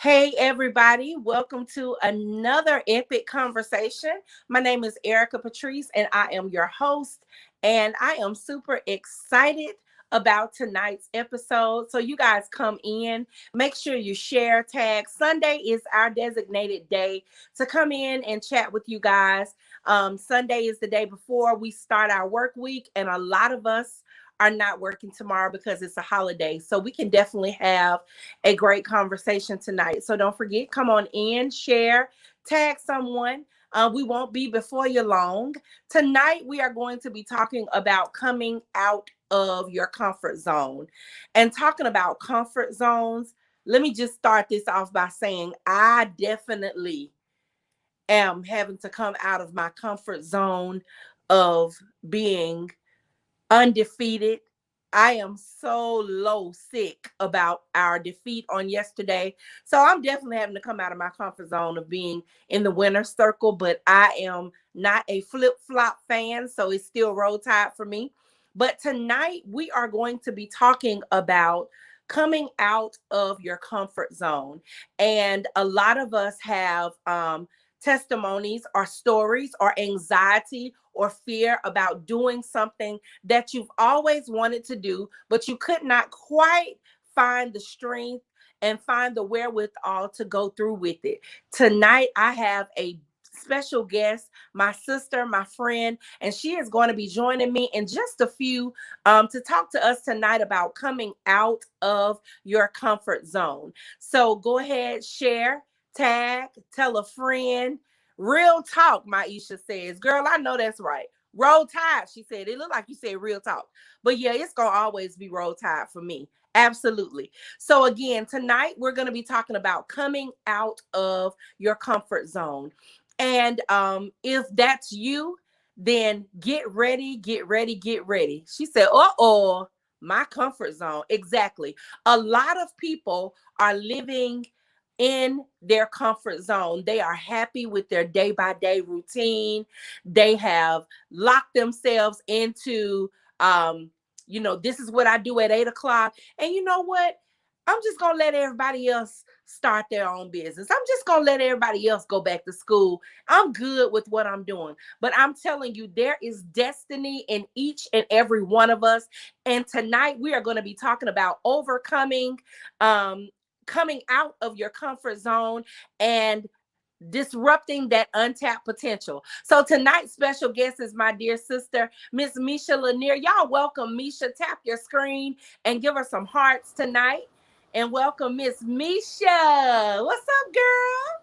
Hey, everybody, welcome to another epic conversation. My name is Erika Patrice, and I am your host. And I am super excited about tonight's episode. So, you guys come in, make sure you share, tag. Sunday is our designated day to come in and chat with you guys. Sunday is the day before we start our work week, and a lot of us are not working tomorrow because it's a holiday. So, we can definitely have a great conversation tonight. So don't forget, come on in, share, tag someone. We won't be before you long. Tonight, we are going to be talking about coming out of your comfort zone. And talking about comfort zones, let me just start this off by saying I definitely am having to come out of my comfort zone of being undefeated. I am so low sick about our defeat on yesterday. So I'm definitely having to come out of my comfort zone of being in the winner's circle, but I am not a flip-flop fan, so it's still roll tide for me. But tonight we are going to be talking about coming out of your comfort zone. And a lot of us have testimonies or stories or anxiety or fear about doing something that you've always wanted to do, but you could not quite find the strength and find the wherewithal to go through with it. Tonight, I have a special guest, my sister, my friend, and she is going to be joining me in just a few to talk to us tonight about coming out of your comfort zone. So go ahead, share, tag, tell a friend. Real talk, Maisha says. Girl, I know that's right. Roll Tide, she said. It looked like you said real talk. But yeah, it's going to always be Roll Tide for me. Absolutely. So again, tonight we're going to be talking about coming out of your comfort zone. And if that's you, then get ready, get ready, get ready. She said, uh-oh, my comfort zone. Exactly. A lot of people are living in their comfort zone. They are happy with their day by day routine. They have locked themselves into, this is what I do at 8 o'clock. And you know what? I'm just going to let everybody else start their own business. I'm just going to let everybody else go back to school. I'm good with what I'm doing. But I'm telling you, there is destiny in each and every one of us. And tonight we are going to be talking about overcoming, coming out of your comfort zone and disrupting that untapped potential. So tonight's special guest is my dear sister, Miss Mesha Lanier. Y'all welcome Mesha. Tap your screen and give her some hearts tonight. And welcome Miss Mesha. What's up, girl?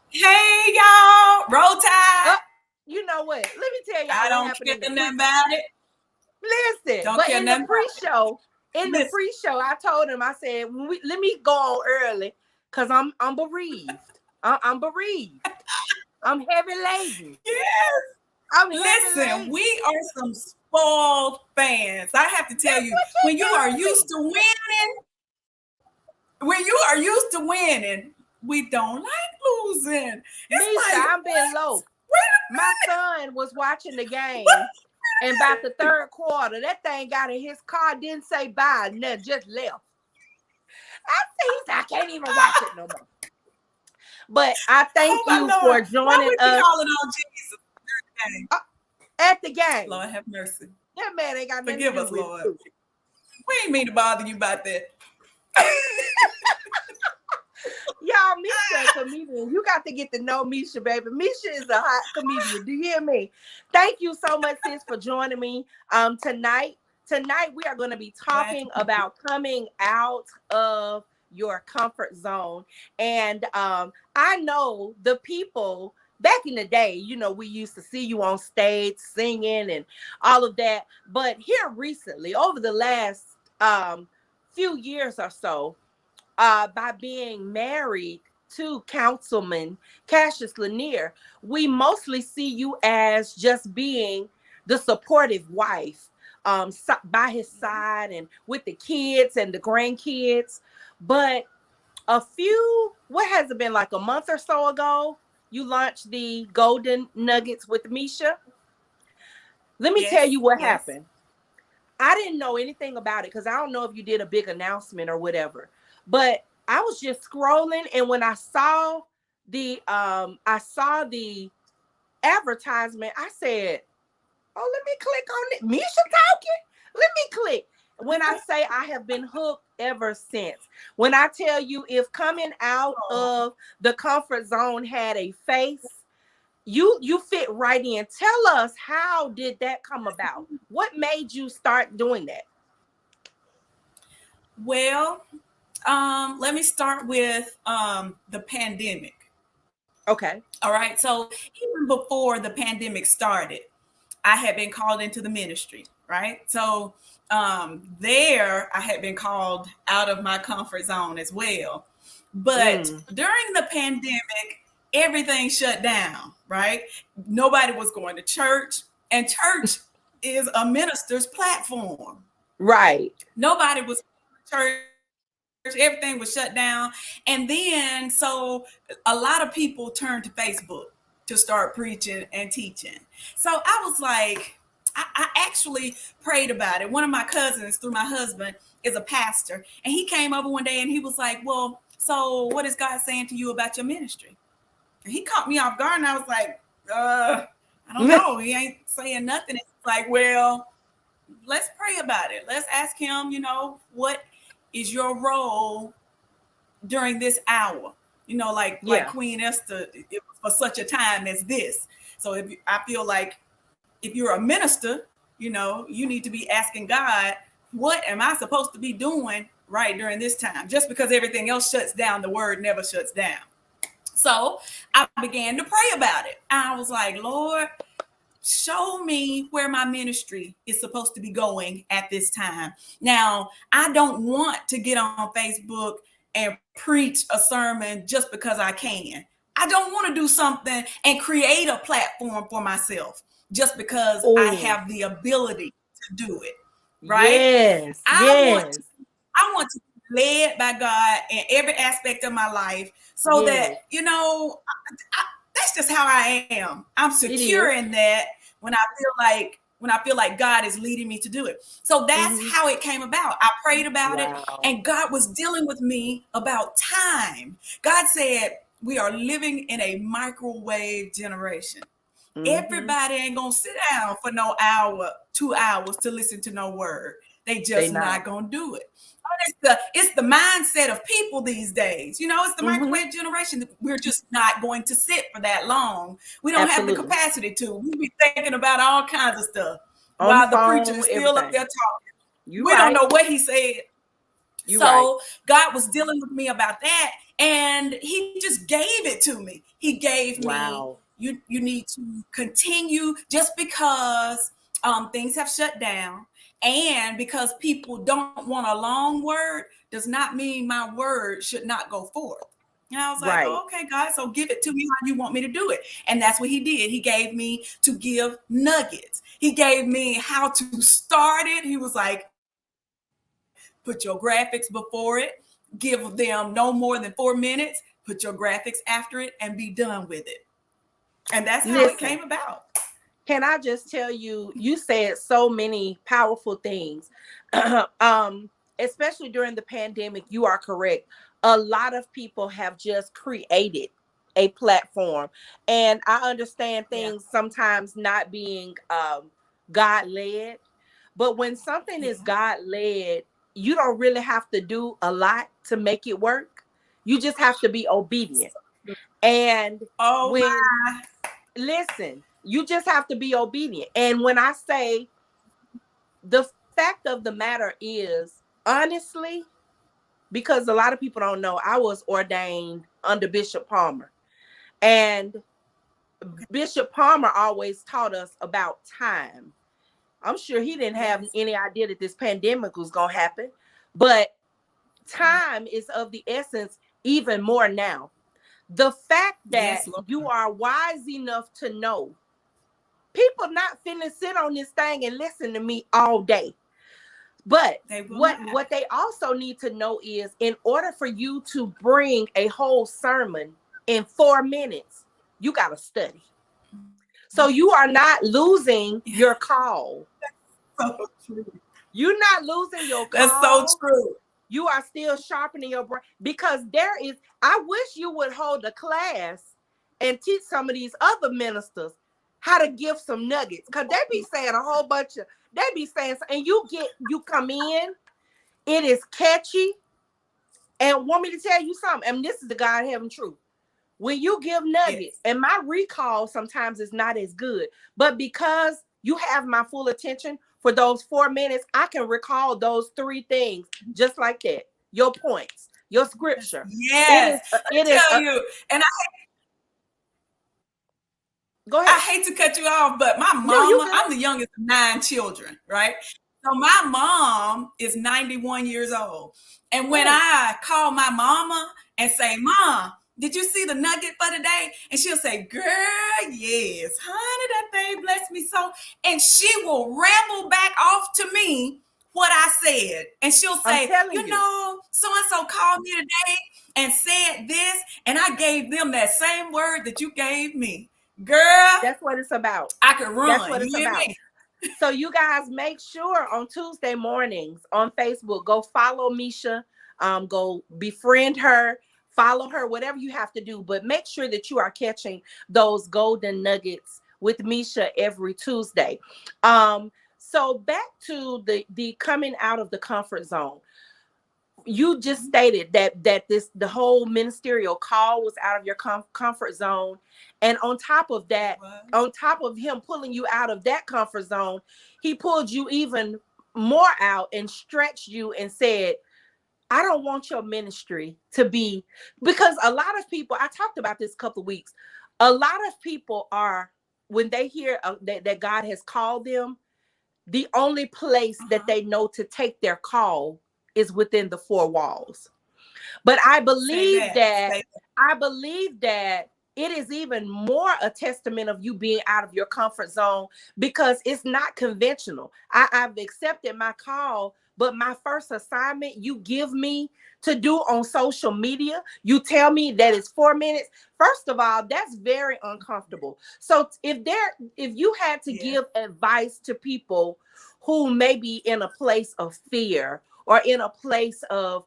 Hey y'all, roll Oh, tide. you know what? Let me tell y'all I what don't happened care in the pre. nothing about it. Listen, Don't but care in the nothing about it. pre-show, Listen, I told him, I said, let me go on early because I'm bereaved. I'm bereaved. I'm heavy laden. yes. I'm heavy Listen, laden. we are some spoiled fans. I have to tell That's you, what when you are you used told me. to winning, we don't like losing. It's Misha, like, I'm being what? low. Wait My son was watching the a game, and about the third quarter, that thing got in his car, didn't say bye, and then just left. He said, I can't even watch it no more. But I thank Oh my you Lord, for why joining we be us calling on Jesus? Okay. uh, at the game. Lord have mercy. That man ain't got nothing to Forgive do us, with Lord. it. We ain't mean to bother you about that. Y'all, Misha, a comedian. You got to get to know Misha, baby. Misha is a hot comedian. Do you hear me? Thank you so much, sis, for joining me tonight. Tonight, we are going to be Glad to talking be here. about coming out of your comfort zone. And I know the people back in the day, we used to see you on stage singing and all of that. But here recently, over the last few years or so, by being married to Councilman Cassius Lanier, we mostly see you as just being the supportive wife by his side and with the kids and the grandkids. But what has it been, like a month or so ago, you launched the Golden Nuggets with Misha. Let me tell Yes, you what yes. happened. I didn't know anything about it because I don't know if you did a big announcement or whatever. But I was just scrolling, and when I saw the advertisement, I said, "Oh, let me click on it. Misha talking. Let me click." When I say I have been hooked ever since. When I tell you, if coming out of the comfort zone had a face, you fit right in. Tell us, how did that come about? What made you start doing that? Well, let me start with the pandemic. Okay. All right. So even before the pandemic started, I had been called into the ministry, right? So there I had been called out of my comfort zone as well. But Mm. during the pandemic, everything shut down, right? Nobody was going to church, and church is a minister's platform. Right. Nobody was going to church, everything was shut down. And then, so a lot of people turned to Facebook to start preaching and teaching. So I was like, I actually prayed about it. One of my cousins, through my husband, is a pastor. And he came over one day and he was like, "Well, so what is God saying to you about your ministry?" And he caught me off guard. And I was like, I don't know. He ain't saying nothing. It's like, well, let's pray about it. Let's ask him, what is your role during this hour? Like Yeah. Queen Esther, it was for such a time as this. So I feel like if you're a minister, you need to be asking God, what am I supposed to be doing right during this time? Just because everything else shuts down, the word never shuts down. So I began to pray about it. I was like, Lord, show me where my ministry is supposed to be going at this time. Now, I don't want to get on Facebook and preach a sermon just because I can. I don't want to do something and create a platform for myself just because I Oh, have the ability to do it. Right? yes. I want to Yes. I want to be led by God in every aspect of my life so that, Yes. that's just how I am. I'm It secure is. in that when I feel like God is leading me to do it. So that's Mm-hmm. how it came about. I prayed about it Wow. and God was dealing with me about time. God said, we are living in a microwave generation. Mm-hmm. Everybody ain't gonna sit down for no hour, 2 hours to listen to no word. They They just not. not gonna do it. It's the mindset of people these days. It's the Mm-hmm. microwave generation. We're just not going to sit for that long. We don't have the Absolutely. capacity to. We be thinking about all kinds of stuff On the while the preacher phone, is still up there everything. talking. You We don't right. know what he said. You right. So God was dealing with me about that, and He just gave it to me. He gave me, Wow. you need to continue just because things have shut down, and because people don't want a long word does not mean my word should not go forth. And I was like, Right. oh, okay, God, so give it to me how you want me to do it. And that's what he did. He gave me to give nuggets. He gave me how to start it. He was like, put your graphics before it, give them no more than 4 minutes, put your graphics after it, and be done with it. And that's how it came about. Listen, can I just tell you, you said so many powerful things. um, Especially during the pandemic, you are correct. A lot of people have just created a platform. And I understand Yeah. things sometimes not being God led. But when something is Yeah. God led, you don't really have to do a lot to make it work. You just have to be obedient. And Oh when, my. listen, you just have to be obedient. And when I say, the fact of the matter is, honestly, because a lot of people don't know, I was ordained under Bishop Palmer. And Bishop Palmer always taught us about time. I'm sure he didn't have Yes. any idea that this pandemic was going to happen, but Yeah. time is of the essence even more now. The fact that Yes, Lord. you are wise enough to know people not finna sit on this thing and listen to me all day. But They will what not. what they also need to know is, in order for you to bring a whole sermon in 4 minutes, you got to study. So you are not losing Yeah. your call. So true. You're not losing your That's so call. true. You are still sharpening your brain, because there is, I wish you would hold a class and teach some of these other ministers how to give some nuggets, because they be saying a whole bunch of, they be saying, and you come in, it is catchy. And want me to tell you something, and this is the God heaven truth. When you give nuggets, Yes. and my recall sometimes is not as good, but because you have my full attention for those 4 minutes, I can recall those 3 things just like that. Your points, your scripture. Yes. Let me It is tell you, and go I ahead. hate to cut you off, but my No, you mama, I'm good. the youngest of 9 children, right? So my mom is 91 years old. And when Mm. I call my mama and say, Mom, did you see the nugget for today? And she'll say, Girl, yes, honey, that thing blessed me so. And she will ramble back off to me what I said. And she'll I'm say, telling You you, know, so and so called me today and said this. And I gave them that same word that you gave me. Girl, that's what it's about. I could That's run. what You it's hear about. me? So you guys make sure on Tuesday mornings on Facebook, go follow Mesha, go befriend her, follow her, whatever you have to do, but make sure that you are catching those golden nuggets with Mesha every Tuesday. So back to the coming out of the comfort zone. You just stated that the whole ministerial call was out of your comfort zone, and on top of that, on top of him pulling you out of that comfort zone, he pulled you even more out and stretched you and said, I don't want your ministry to be, because a lot of people, I talked about this a couple of weeks, a lot of people are, when they hear that God has called them, the only place that they know to take their call is within the 4 walls. But I Say believe that. that, Say that. it is even more a testament of you being out of your comfort zone, because it's not conventional. I've accepted my call, but my first assignment you give me to do on social media, you tell me that it's 4 minutes. First of all, that's very uncomfortable. So if you had to Yeah. give advice to people who may be in a place of fear or in a place of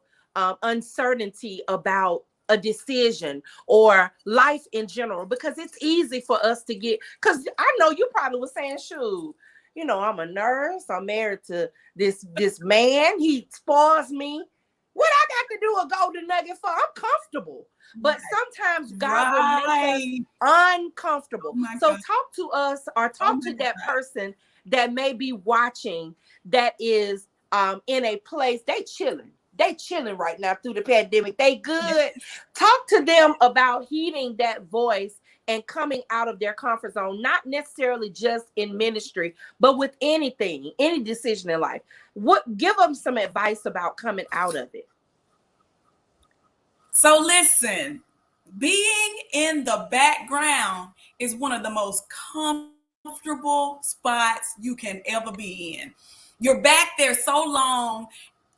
uncertainty about a decision or life in general, because it's easy for us to get, because I know you probably was saying, shoot, I'm a nurse, I'm married to this man, he spoils me. What I got to do a golden nugget for? I'm comfortable. But sometimes God will make us Right. Oh uncomfortable. my So God. talk to us, or Oh talk my to that God. person that may be watching, that is in a place they chilling right now through the pandemic. They Yeah. good. Talk to them about heeding that voice and coming out of their comfort zone, not necessarily just in ministry, but with anything, any decision in life. What, give them some advice about coming out of it. So listen, being in the background is one of the most comfortable spots you can ever be in. You're back there so long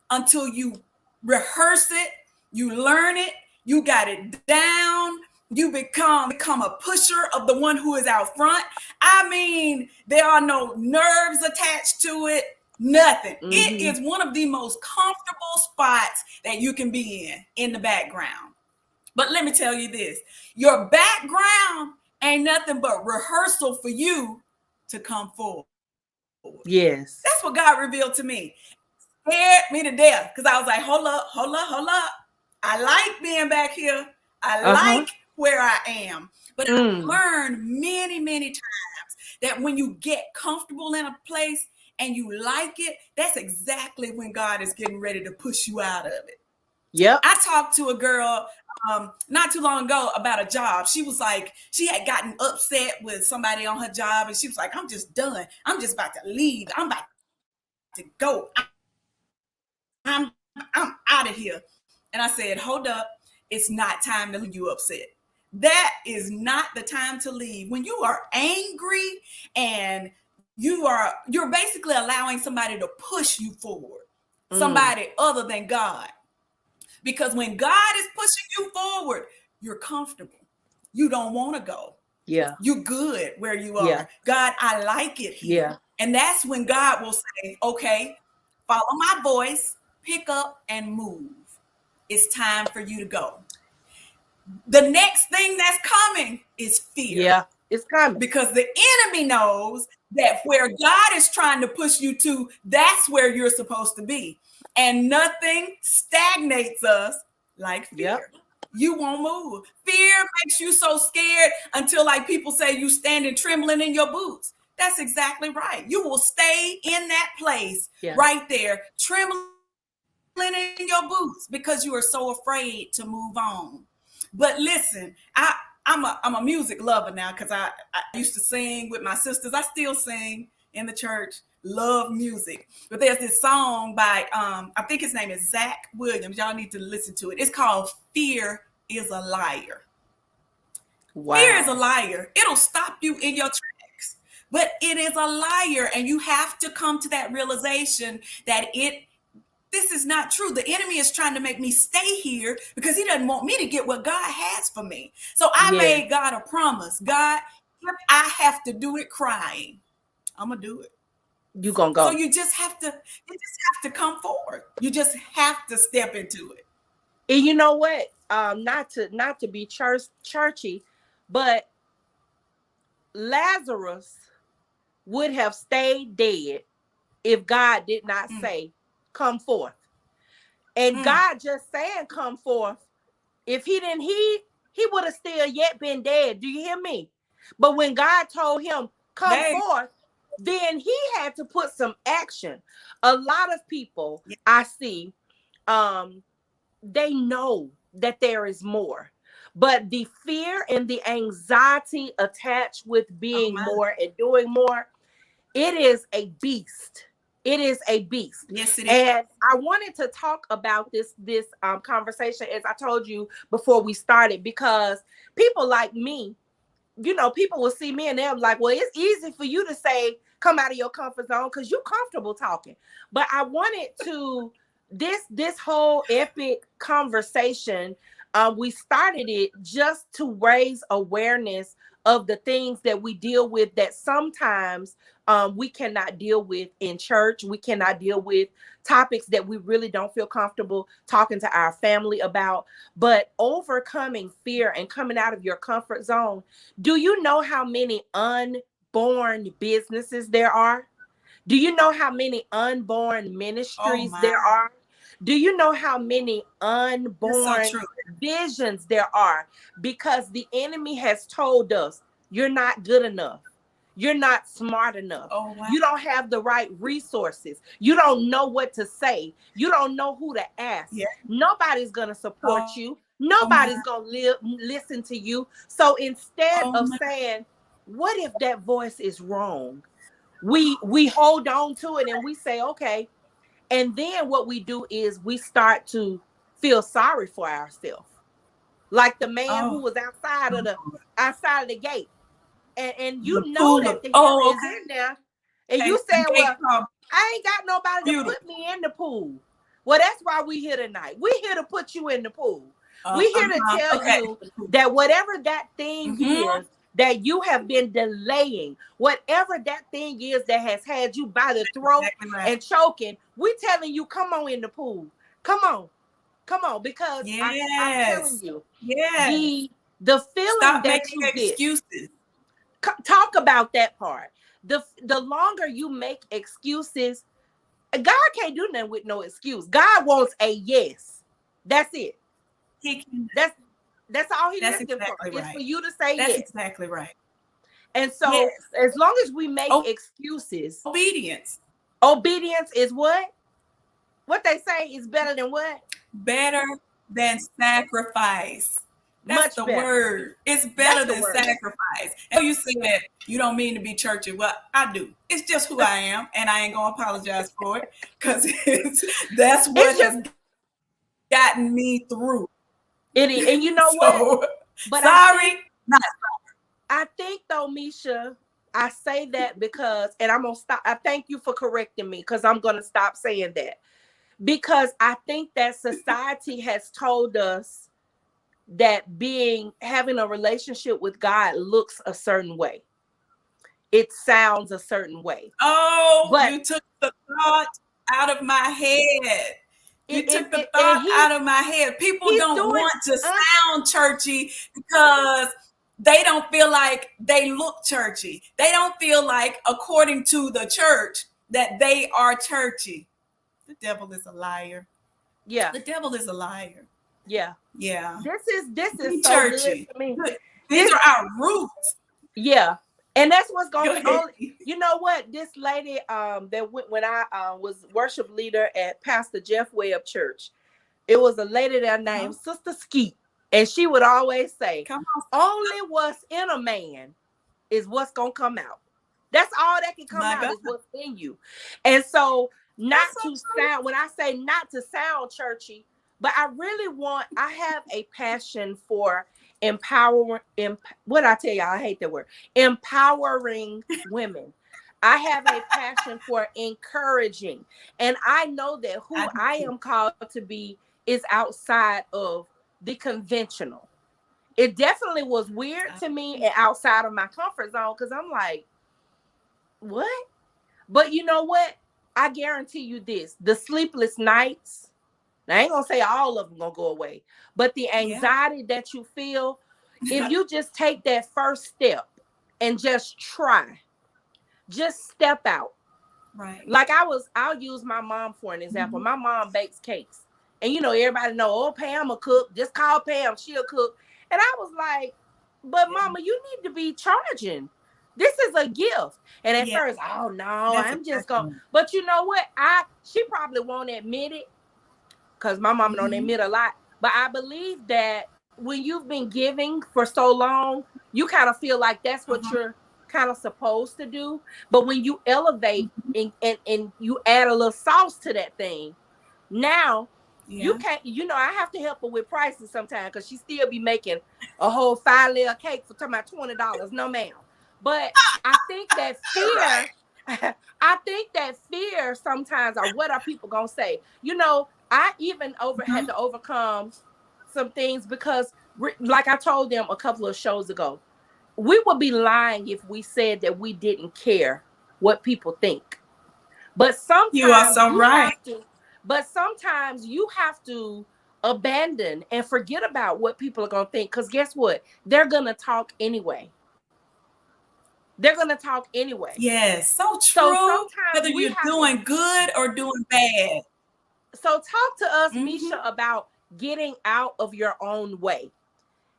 until you rehearse it, you learn it, you got it down, you become a pusher of the one who is out front. I mean, there are no nerves attached to it, nothing. It Mm-hmm. is one of the most comfortable spots that you can be in the background. But let me tell you this, your background ain't nothing but rehearsal for you to come forward. That's what God Yes. revealed to me. Scared me to death, because I was like, hold up. I like being back here. I like Uh-huh. where I am. But I've Mm. learned many times that when you get comfortable in a place and you like it, that's exactly when God is getting ready to push you out of it. Yep. I talked to a girl not too long ago about a job. She was like, she had gotten upset with somebody on her job, and she was like, I'm just done. I'm just about to leave. I'm about to go. I'm out of here. And I said, hold up. It's not time to leave you upset. That is not the time to leave. When you are angry and you're basically allowing somebody to push you forward, somebody Mm. other than God. Because when God is pushing you forward, you're comfortable. You don't want to go. Yeah. You're good where you Yeah. are. God, I like it here. Yeah. And that's when God will say, okay, follow my voice. pick up and move. It's time for you to go. The next thing that's coming is fear. Yeah, it's coming. Because the enemy knows that where God is trying to push you to, that's where you're supposed to be. And nothing stagnates us like fear. Yep. You won't move. Fear makes you so scared until, like people say, you standing trembling in your boots. That's exactly right. You will stay in that place right there, trembling in your boots because you are so afraid to move on. But listen, I'm a music lover now because I used to sing with my sisters. I still sing in the church, love music. But there's this song by, I think his name is Zach Williams. Y'all need to listen to it. It's called Fear is a Liar. Wow. Fear is a liar. It'll stop you in your tracks, but it is a liar. And you have to come to that realization that this is not true. The enemy is trying to make me stay here because he doesn't want me to get what God has for me. So I made God a promise. God, if I have to do it crying, I'm gonna do it. You gonna go. So you just have to come forward. You just have to step into it. And you know what? Not to be churchy, but Lazarus would have stayed dead if God did not say, come forth. And God just saying come forth, if he didn't he would have still yet been dead. Do you hear me? But when God told him come forth, then he had to put some action. A lot of people I see, they know that there is more, but the fear and the anxiety attached with being more and doing more, it is a beast. It is a beast. Yes, it is. And I wanted to talk about this conversation, as I told you before we started, because people like me, you know, people will see me and they're like, well, it's easy for you to say, come out of your comfort zone because you're comfortable talking. But I wanted to, this whole epic conversation, we started it just to raise awareness of the things that we deal with that sometimes we cannot deal with in church. We cannot deal with topics that we really don't feel comfortable talking to our family about. But overcoming fear and coming out of your comfort zone. Do you know how many unborn businesses there are? Do you know how many unborn ministries there are? Do you know how many unborn visions there are? Because the enemy has told us you're not good enough. You're not smart enough. Oh, wow. You don't have the right resources. You don't know what to say. You don't know who to ask. Yeah. Nobody's going to support you. Nobody's going to listen to you. So instead of saying, what if that voice is wrong? We hold on to it and we say, okay. And then what we do is we start to feel sorry for ourselves. Like the man who was outside of the gate. And you know that the healer is in there. And you say, well, I ain't got nobody to put me in the pool. Well, that's why we here tonight. We here to put you in the pool. We here to tell you that whatever that thing is that you have been delaying, whatever that thing is that has had you by the throat and choking, we telling you, come on in the pool. Come on, because I'm telling you, the feeling Stop that making you excuses. get. Talk about that part. The longer you make excuses, God can't do nothing with no excuse. God wants a yes. That's it. That's all he's looking for. It's for you to say yes. That's exactly right. And so as long as we make excuses, obedience is what? What they say is better than what? Better than sacrifice. That's the word. It's better than sacrifice. And you said you don't mean to be churchy. Well, I do. It's just who I am, and I ain't gonna apologize for it because that's what has gotten me through. It is, and you know what? But sorry, not sorry. I think though, Mesha, I say that because, and I'm gonna stop. I thank you for correcting me because I'm gonna stop saying that because I think that society has told us that having a relationship with God looks a certain way. It sounds a certain way. Oh, but you took the thought out of my head. You took the and thought out of my head. People he's don't doing, want to sound churchy because they don't feel like they look churchy. They don't feel like, according to the church, that they are churchy. The devil is a liar. yeah, The devil is a liar. yeah. Yeah. This is Be so good churchy. to me. These This, are our roots. yeah, and that's what's Go going ahead. on. You know what? This lady that went when I was worship leader at Pastor Jeff Webb Church. It was a lady there Uh-huh. named Sister Skeet, and she would always say, Come on. "Only what's in a man is what's gonna come out. That's all that can come My out God. is what's in you." And so, That's not so to true. sound, when I say not to sound churchy, but I have a passion for empowering. What I tell y'all, I hate that word. Empowering women. I have a passion for encouraging, and I know that I who do I too. am called to be is outside of the conventional. It definitely was weird to me and outside of my comfort zone because I'm like, what? But you know what? I guarantee you this: the sleepless nights. Now, I ain't gonna say all of them gonna go away, but the Yeah. anxiety that you feel, if you just take that first step and just try, just step out. Right. Like I'll use my mom for an example. Mhm. My mom bakes cakes. And everybody know, oh, Pam will cook. Just call Pam, she'll cook. And I was like, but Yeah. mama, you need to be charging. This is a gift. And at Yeah. first, oh no, That's I'm just going. exactly. But you know what? She probably won't admit it because my mama don't Mm-hmm. admit a lot. But I believe that when you've been giving for so long, you kind of feel like that's what Uh-huh. you're kind of supposed to do. But when you elevate Mhm. and you add a little sauce to that thing, now you Yeah. can't, I have to help her with prices sometimes because she still be making a whole 5 layer cake for talking about $20. No, ma'am. But I think that Right. fear, I think that fear sometimes are what are people gonna say? I even had Mhm. to overcome some things because, like I told them a couple of shows ago, we would be lying if we said that we didn't care what people think. But You are sometimes so you right. have to, but sometimes you have to abandon and forget about what people are going to think. Because guess what? They're going to talk anyway. They're going to talk anyway. Yes. So So true. sometimes Whether we you're have to, doing good or doing bad. so talk to us, Mm-hmm. Mesha, about getting out of your own way.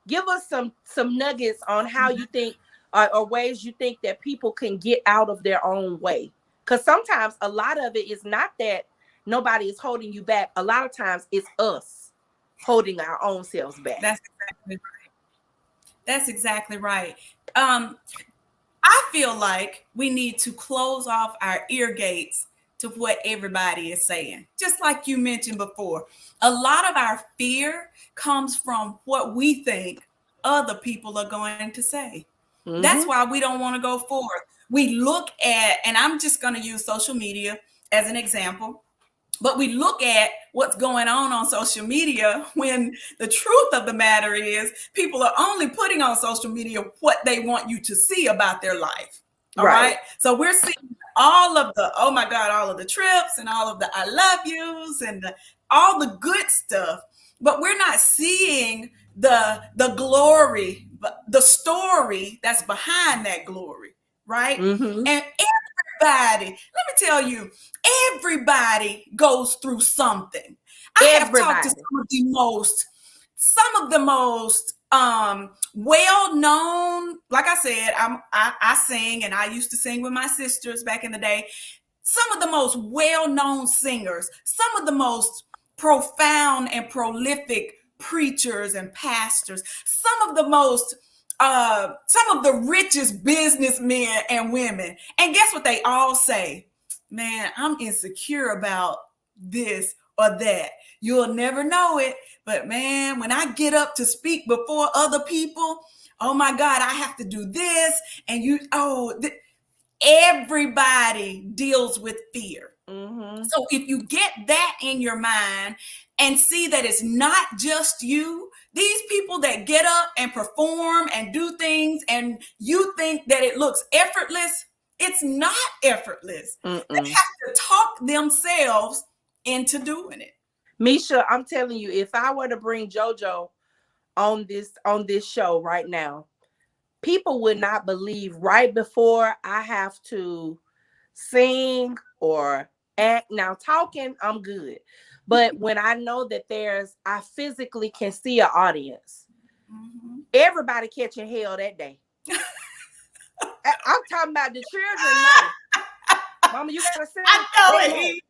Give us some nuggets on how you think or ways you think that people can get out of their own way. Because sometimes a lot of it is not that nobody is holding you back. A lot of times it's us holding our own selves back. That's exactly right. That's exactly right. Um, I feel like we need to close off our ear gates to what everybody is saying. Just like you mentioned before, a lot of our fear comes from what we think other people are going to say. That's Mm-hmm. why we don't want to go forward. We look at, and I'm just going to use social media as an example. But we look at what's going on social media when the truth of the matter is people are only putting on social media what they want you to see about their life. All Right. right. So we're seeing all of the, oh my God, all of the trips and all of the I love yous and all the good stuff. But we're not seeing the glory, the story that's behind that glory. Right. Mm-hmm. And everybody, let me tell you, everybody goes through something. I have talked to Everybody. some of the most well known, like I said, I sing and I used to sing with my sisters back in the day. Some of the most well known singers, some of the most profound and prolific preachers and pastors, some of the richest businessmen and women. And guess what they all say? Man, I'm insecure about this or that. You'll never know it, but man, when I get up to speak before other people, oh my God, I have to do this. And everybody deals with fear. Mm-hmm. So if you get that in your mind and see that it's not just you, these people that get up and perform and do things and you think that it looks effortless, it's not effortless. They Mm-mm. have to talk themselves into doing it. Mesha, I'm telling you, if I were to bring JoJo on this show right now, people would not believe right before I have to sing or act. Now talking, I'm good. But when I know that I physically can see an audience, everybody catching hell that day. I'm talking about the children know. Mama, you gotta sing. I know They know. it.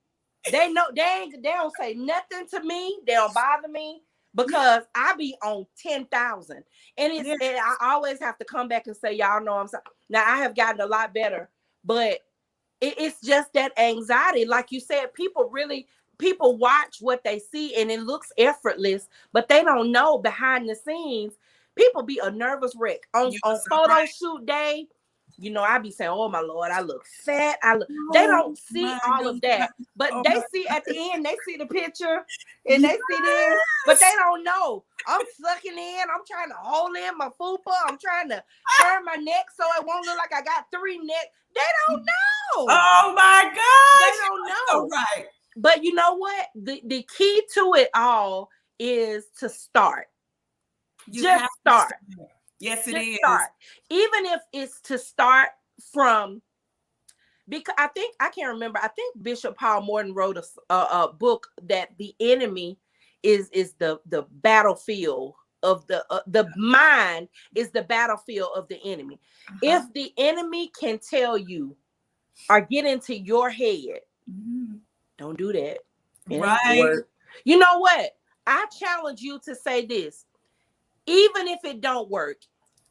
They know they don't say nothing to me. They don't bother me because I be on 10,000. And I always have to come back and say, y'all know I'm sorry. Now I have gotten a lot better, but it's just that anxiety. Like you said, people watch what they see and it looks effortless, but they don't know behind the scenes. People be a nervous wreck on photo shoot day. You know, I be saying, "Oh my Lord, I look fat." They don't see all of that, but they see at the end. They see the picture and they see this, but they don't know. I'm sucking in. I'm trying to hold in my fupa. I'm trying to turn my neck so it won't look like I got 3 necks. They don't know. Oh my gosh. They don't know. So right. But you know what? The key to it all is to start. Just start. Yes, it is. Start. Even if it's to start from, because I can't remember. I think Bishop Paul Morton wrote a book that the enemy is the battlefield of the mind is the battlefield of the enemy. If the enemy can tell you or get into your head, don't do that. Right. You know what? I challenge you to say this. Even if it don't work,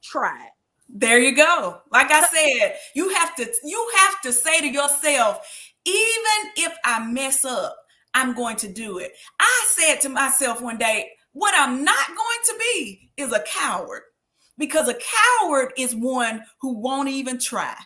try it. There you go. Like I said, you have to say to yourself, even if I mess up, I'm going to do it. I said to myself one day, what I'm not going to be is a coward, because a coward is one who won't even try.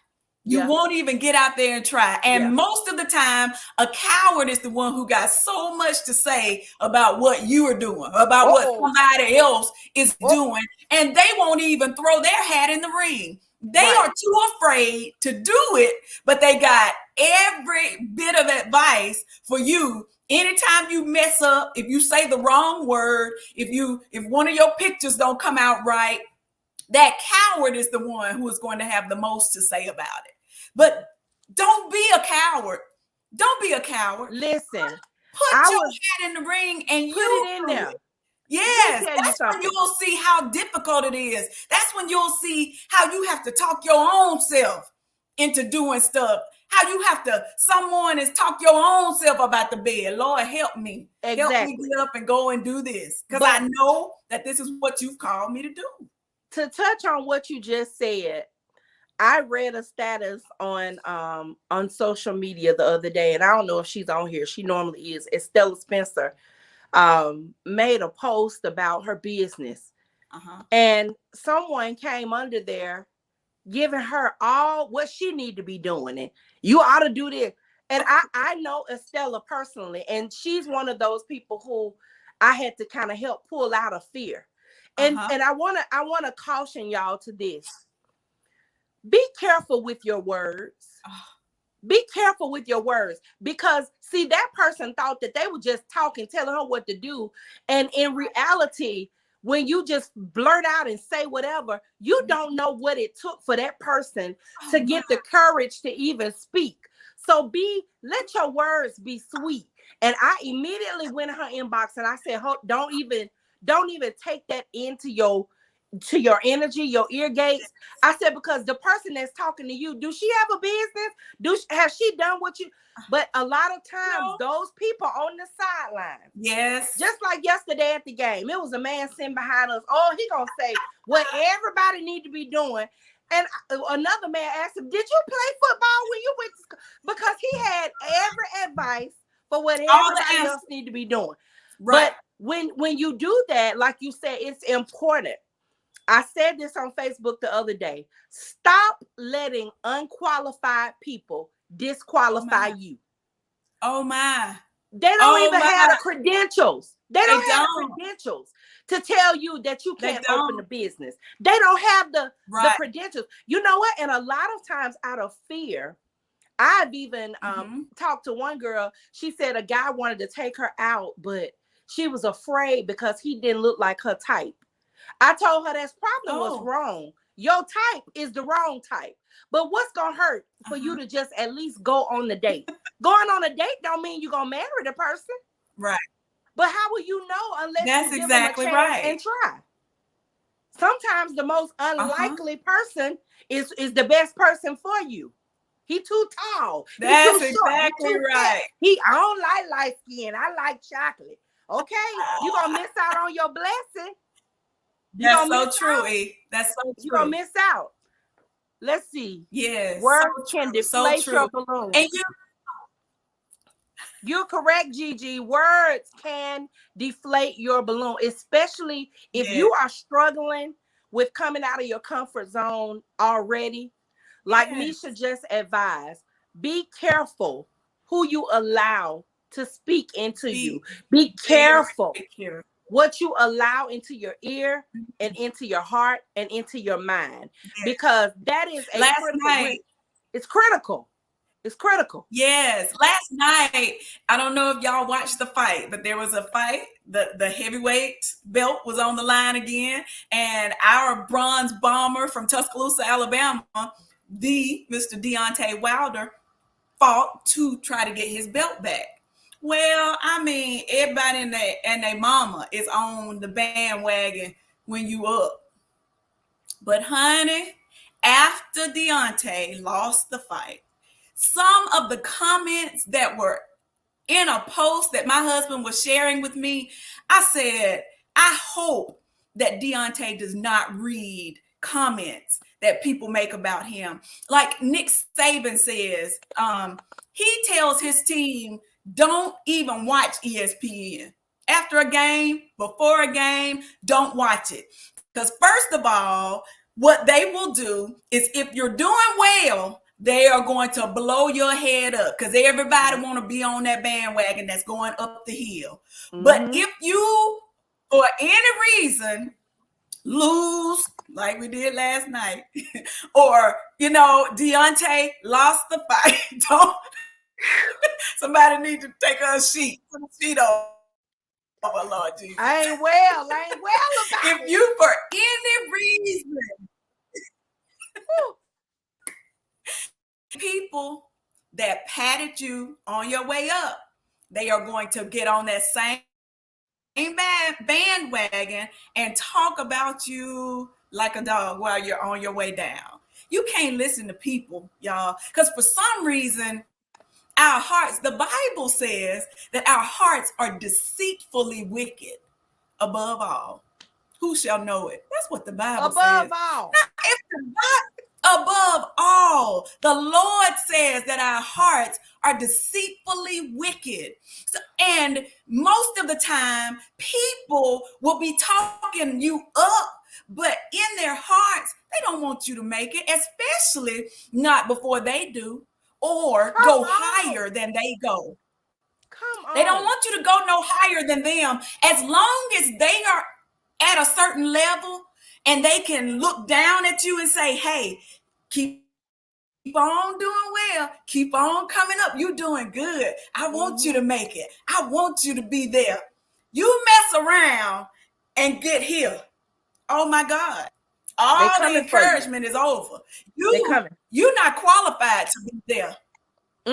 You won't even get out there and try. And most of the time, a coward is the one who got so much to say about what you are doing, about what somebody else is doing, and they won't even throw their hat in the ring. They are too afraid to do it, but they got every bit of advice for you. Anytime you mess up, if you say the wrong word, if one of your pictures don't come out right, that coward is the one who is going to have the most to say about it. But don't be a coward. Don't be a coward. Listen, put your hat in the ring and put it in there. Yes, that's when you'll see how difficult it is. That's when you'll see how you have to talk your own self into doing stuff. How you have to, someone is talk your own self about the bed. Lord, help me. Help me get up and go and do this. Because I know that this is what you've called me to do. To touch on what you just said, I read a status on social media the other day, and I don't know if she's on here. She normally is. Estella Spencer made a post about her business, and someone came under there giving her all what she need to be doing, and you ought to do this. And I know Estella personally, and she's one of those people who I had to kind of help pull out of fear. And I wanna caution y'all to this. Be careful with your words. Be careful with your words, because see, that person thought that they were just talking, telling her what to do. And in reality, when you just blurt out and say whatever, you don't know what it took for that person to get the courage to even speak. So let your words be sweet. And I immediately went in her inbox and I said, don't even take that into your energy, your ear gates. I said, because the person that's talking to you, do she have a business? Has she done what you? But a lot of times, those people on the sideline. Yes. Just like yesterday at the game, it was a man sitting behind us. Oh, he gonna say what everybody need to be doing. And another man asked him, "Did you play football when you went to school?" Because he had every advice for what everybody else need to be doing. Right. But when you do that, like you said, it's important. I said this on Facebook the other day. Stop letting unqualified people disqualify you. Oh my. They don't even have the credentials. They don't have the credentials to tell you that you can't open the business. They don't have the credentials. You know what? And a lot of times out of fear, I've even talked to one girl. She said a guy wanted to take her out, but She was afraid because he didn't look like her type. I told her that's probably what's Oh, wrong. Your type is the wrong type. But what's gonna hurt for you uh-huh. to just at least go on the date? Going on a date don't mean you're gonna marry the person. Right. But how will you know unless That's you give them a exactly chance right. and try? Sometimes the most Uh-huh. unlikely person is the best person for you. He too tall. He too That's short. He exactly too fat. right. I don't like light skin. I like chocolate. Okay, you gonna miss out on your blessing. You That's gonna miss so true, out. E. That's so You gonna true. miss out. Let's see. Yes, so Words can true, so deflate true. your balloon. And you, You're correct, Gigi. Words can deflate your balloon, especially if yeah, you are struggling with coming out of your comfort zone already. Like Mesha yes, just advised, be careful who you allow to speak into you. be Be careful very careful. what you allow into your ear and into your heart and into your mind, Yeah. because that is a Last critical. night, It's critical. It's critical. yes, last night, I don't know if y'all watched the fight, but there was a fight. The heavyweight belt was on the line again, and our bronze bomber from Tuscaloosa, Alabama, the Mr. Deontay Wilder, fought to try to get his belt back. Well, I mean, everybody and their mama is on the bandwagon when you up. But honey, after Deontay lost the fight, some of the comments that were in a post that my husband was sharing with me, I said, I hope that Deontay does not read comments that people make about him. Like Nick Saban says, he tells his team, don't even watch ESPN. After a game, before a game, don't watch it. Because first of all, what they will do is if you're doing well, they are going to blow your head up because everybody want to be on that bandwagon that's going up the hill. But Mm-hmm. if you, for any reason, lose like we did last night, or Deontay lost the fight, don't somebody need to take a sheet, put a sheet over, Lord Jesus. I ain't well If about it. you, for any reason, people that patted you on your way up, they are going to get on that same bandwagon and talk about you like a dog while you're on your way down. You can't listen to people, y'all, because for some reason, our hearts, the Bible says that our hearts are deceitfully wicked above all. Who shall know it? That's what the Bible Above says. all. Now, if the above all, the Lord says that our hearts are deceitfully wicked. So, and most of the time, people will be talking you up, but in their hearts, they don't want you to make it, especially not before they do or Come go on. higher than they go. Come They don't on. want you to go no higher than them. As long as they are at a certain level and they can look down at you and say, hey, keep on doing well, keep on coming up, you're doing good, I want you Mm-hmm. to make it, I want you to be there. You mess around and get here, oh my God, They all the coming for you. encouragement is over. They you coming. you're not qualified to be there.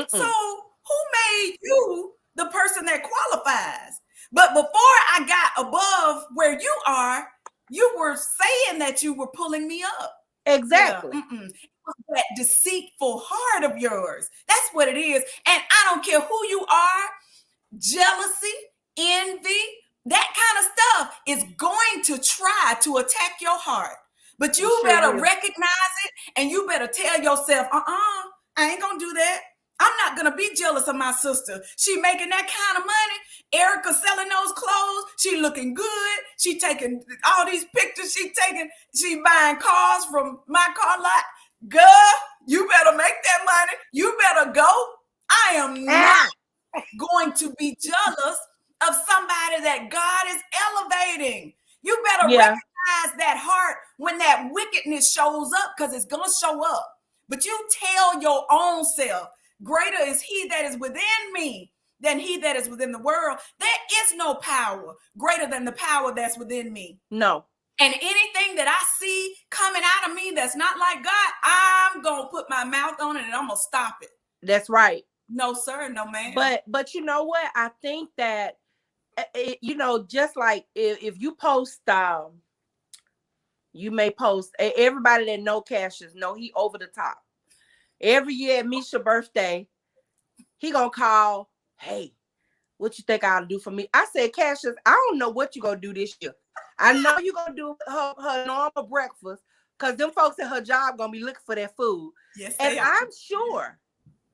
So Mm-mm. who made you the person that qualifies? But before I got above where you are, you were saying that you were pulling me up. Yeah. Exactly. That deceitful heart of yours. That's what it is. And I don't care who you are, jealousy, envy, that kind of stuff is going to try to attack your heart. But It you sure better will. recognize it and you better tell yourself, I ain't gonna do that. I'm not gonna be jealous of my sister. She making that kind of money. Erica selling those clothes. She looking good. She taking all these pictures. She buying cars from my car lot. Girl, you better make that money. You better go. I am not Ah, going to be jealous of somebody that God is elevating. You better yeah. recognize that heart when that wickedness shows up, because it's going to show up. But you tell your own self, greater is he that is within me than he that is within the world. There is no power greater than the power that's within me. No. And anything that I see coming out of me that's not like God, I'm going to put my mouth on it and I'm going to stop it. That's right. No, sir. No, ma'am. But you know what? I think that, you know, just like if you post, you may post, everybody that know Cassius know he over the top. Every year at Mesha's birthday, he gonna call, hey, what you think I ought to do for me? I said, Cassius, I don't know what you gonna do this year. I know you're gonna do her normal breakfast, because them folks at her job gonna be looking for that food. Yes, and I'm sure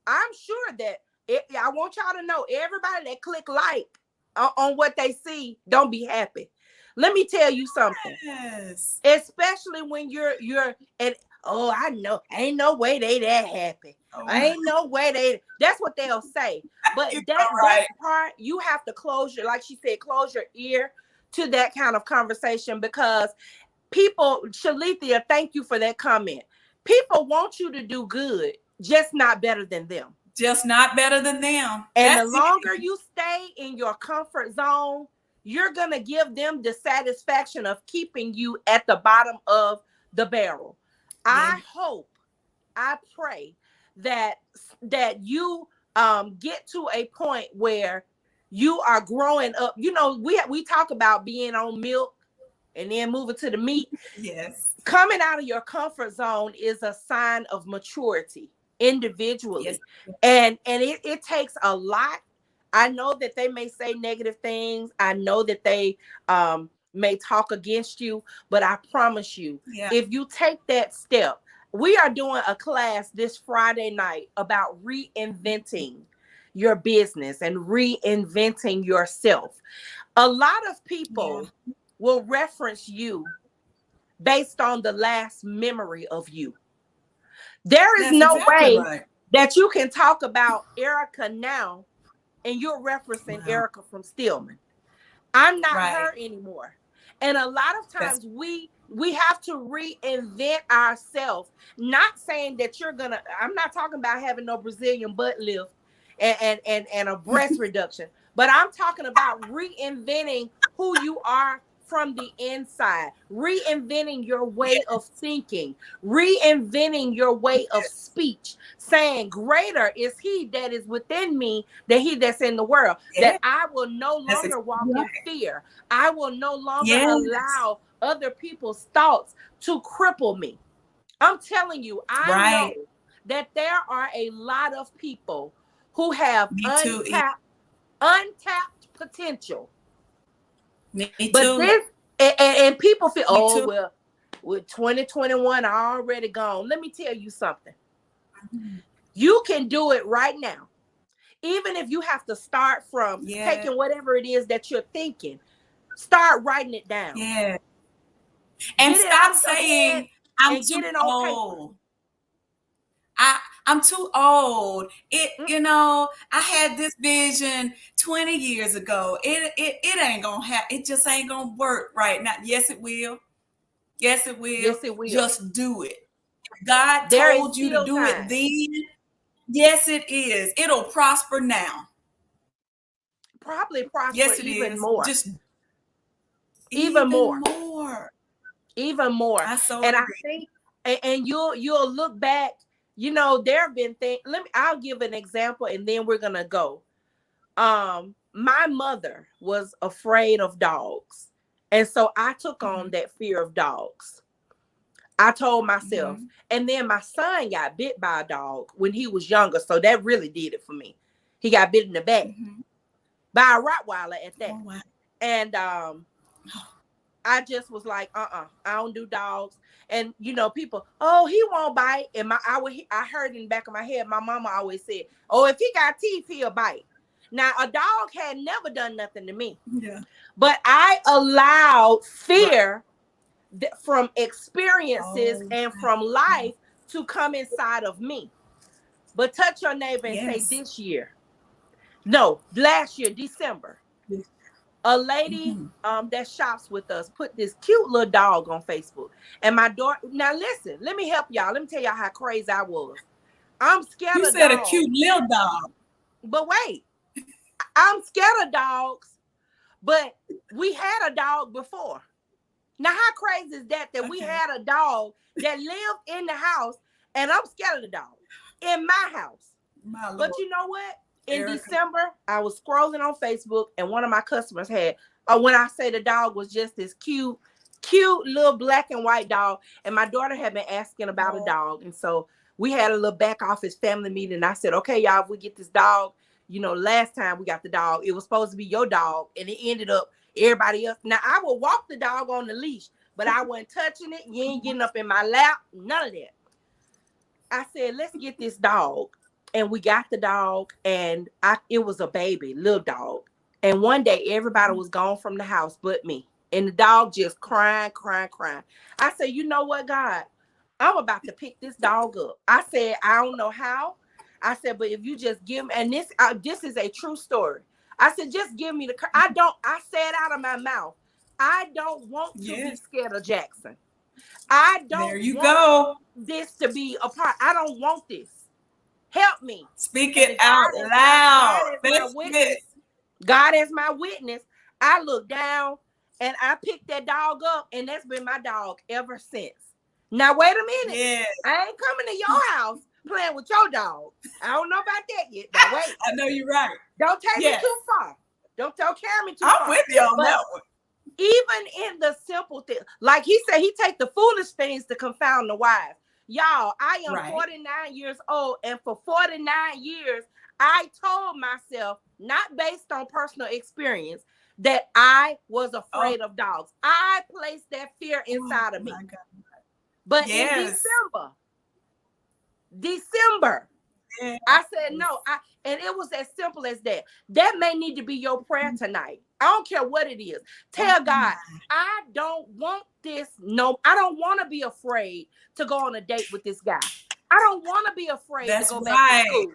that I want y'all to know, everybody that click like on what they see, don't be happy. Let me tell you something. Yes. Especially when you're and oh, I know, ain't no way they that happy. Ain't no way that's what they'll say. But that part, you have to close your, like she said, close your ear to that kind of conversation, because people, Shalithia, thank you for that comment. People want you to do good, just not better than them. Just not better than them. And the longer you stay in your comfort zone, you're going to give them the satisfaction of keeping you at the bottom of the barrel. I hope, I pray that you get to a point where you are growing up. You know, we talk about being on milk and then moving to the meat. Yes. Coming out of your comfort zone is a sign of maturity individually. Yes. And it takes a lot. I know that they may say negative things. I know that they may talk against you, but I promise you, if you take that step, we are doing a class this Friday night about reinventing your business and reinventing yourself. A lot of people will reference you based on the last memory of you. There is no way that you can talk about Erika now and you're referencing Erika from Stillman. I'm not her anymore. And a lot of times we have to reinvent ourselves. Not saying that you're gonna, I'm not talking about having no Brazilian butt lift and a breast reduction, but I'm talking about reinventing who you are from the inside, reinventing your way of thinking, reinventing your way of speech, saying greater is he that is within me than he that's in the world, that I will no longer walk in fear. I will no longer allow other people's thoughts to cripple me. I'm telling you, I know that there are a lot of people who have untapped potential. Me but too. This and people feel, well, with 2021 already gone. Let me tell you something. You can do it right now. Even if you have to start from taking whatever it is that you're thinking, start writing it down. Yeah. And stop saying I'm too old. I'm too old. You know, I had this vision 20 years ago. It ain't gonna happen. It just ain't gonna work right now. Yes, it will. Yes, it will. Yes, it will. Just do it. God told you to do it then. Yes, it is. It'll prosper now. Probably prosper even more. Just even more. Even more. I think, and you'll look back. You know, there have been things. I'll give an example, and then we're gonna go. My mother was afraid of dogs, and so I took on that fear of dogs. I told myself, and then my son got bit by a dog when he was younger, so that really did it for me. He got bit in the back by a Rottweiler at that, and I just was like, I don't do dogs. And you know, people, oh, he won't bite. And I heard in the back of my head, my mama always said, oh, if he got teeth, he'll bite. Now, a dog had never done nothing to me. Yeah. But I allowed fear from experiences and from life to come inside of me. But touch your neighbor and say, this year. No, last year, December. A lady that shops with us put this cute little dog on Facebook. And my daughter, now listen, let me help y'all. Let me tell y'all how crazy I was. I'm scared of dogs. You said a cute little dog. But wait, I'm scared of dogs, but we had a dog before. Now, how crazy is that we had a dog that lived in the house, and I'm scared of the dog in my house. My Lord. But you know what? In Erika. December, I was scrolling on Facebook, and one of my customers had, when I say the dog was just this cute little black and white dog, and my daughter had been asking about a dog, and so we had a little back office family meeting, and I said, okay, y'all, if we get this dog, last time we got the dog, it was supposed to be your dog, and it ended up everybody else. Now, I would walk the dog on the leash, but I wasn't touching it. You ain't getting up in my lap, none of that. I said, let's get this dog. And we got the dog, and it was a baby, little dog. And one day, everybody was gone from the house but me. And the dog just crying. I said, you know what, God? I'm about to pick this dog up. I said, I don't know how. I said, but if you just give me, and this is a true story. I said, just give me I said out of my mouth, I don't want to be scared of Jackson. I don't want this to be a part. I don't want this. Help me. Speak it out loud. God is my witness. I look down and I picked that dog up, and that's been my dog ever since. Now, wait a minute. Yes. I ain't coming to your house playing with your dog. I don't know about that yet. Now, wait. I know you're right. Don't take me too far. Don't carry me too far. I'm with you on that one. Even in the simple thing, like he said, he take the foolish things to confound the wise. Y'all, I am 49 years old, and for 49 years, I told myself, not based on personal experience, that I was afraid of dogs. I placed that fear inside of me. But in December, I said no. And it was as simple as that. That may need to be your prayer tonight. I don't care what it is. Tell God, I don't want this. No, I don't want to be afraid to go on a date with this guy. I don't want to be afraid to go back to school.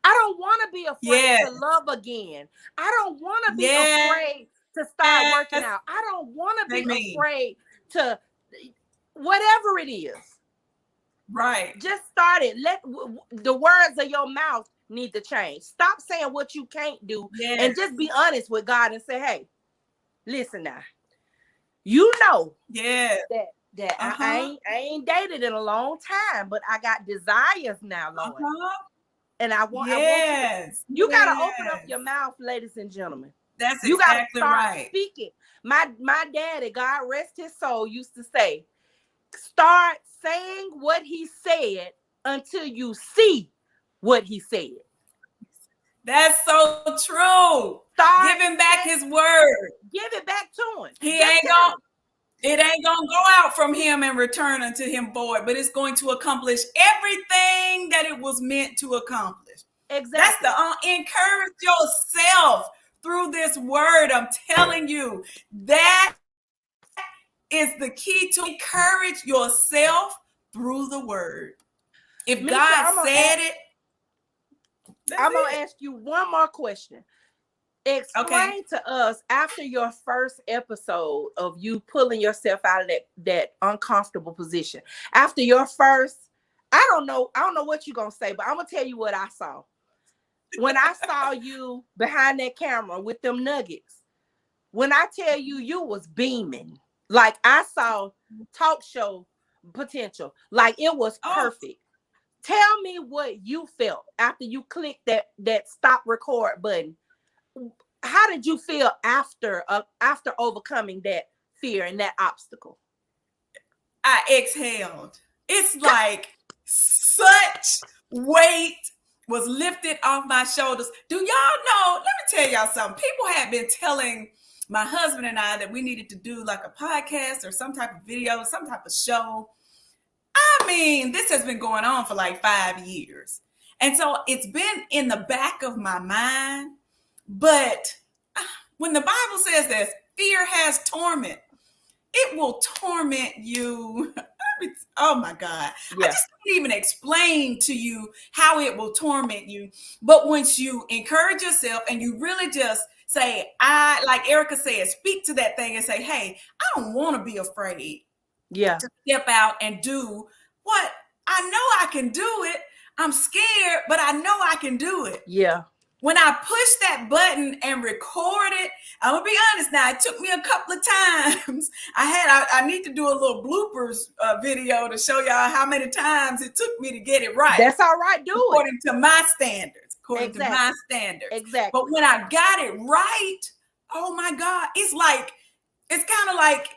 I don't want to be afraid to love again. I don't want to be afraid to start working out. I don't want to be afraid to whatever it is. Right. Just start it. Let the words of your mouth need to change. Stop saying what you can't do and just be honest with God and say, hey, listen now. You know that I ain't dated in a long time, but I got desires now, Lord. And I want you gotta open up your mouth, ladies and gentlemen. That's you exactly gotta right. Speaking. My daddy, God rest his soul, used to say, start saying what he said until you see what he said. That's so true. Give him back his word. Give it back to him. It ain't gonna go out from him and return unto him void, but it's going to accomplish everything that it was meant to accomplish. Exactly. That's encourage yourself through this word. I'm telling you, that is the key to encourage yourself through the word. If Mesha, God said it, I'm going to ask you one more question. Explain to us, after your first episode of you pulling yourself out of that uncomfortable position, after your first, I don't know what you're going to say, but I'm going to tell you what I saw. When I saw you behind that camera with them nuggets, when I tell you, you was beaming. Like, I saw talk show potential. Like, it was perfect. Tell me what you felt after you clicked that stop record button. How did you feel after overcoming that fear and that obstacle? I exhaled. It's like such weight was lifted off my shoulders. Do y'all know? Let me tell y'all something. People have been telling my husband and I that we needed to do like a podcast or some type of video, some type of show. I mean, this has been going on for like 5 years. And so it's been in the back of my mind. But when the Bible says that fear has torment, it will torment you. Oh my God. I just can't even explain to you how it will torment you. But once you encourage yourself and you really just say, like Erika said, speak to that thing and say, hey, I don't want to be afraid to step out and do what I know I can do it. I'm scared, but I know I can do it. Yeah. when I pushed that button and recorded, I'm gonna be honest now, it took me a couple of times. I need to do a little bloopers video to show y'all how many times it took me to get it right. That's all right, do according to my standards. According Exactly. to my standards. Exactly. But when I got it right, oh my God, it's kind of like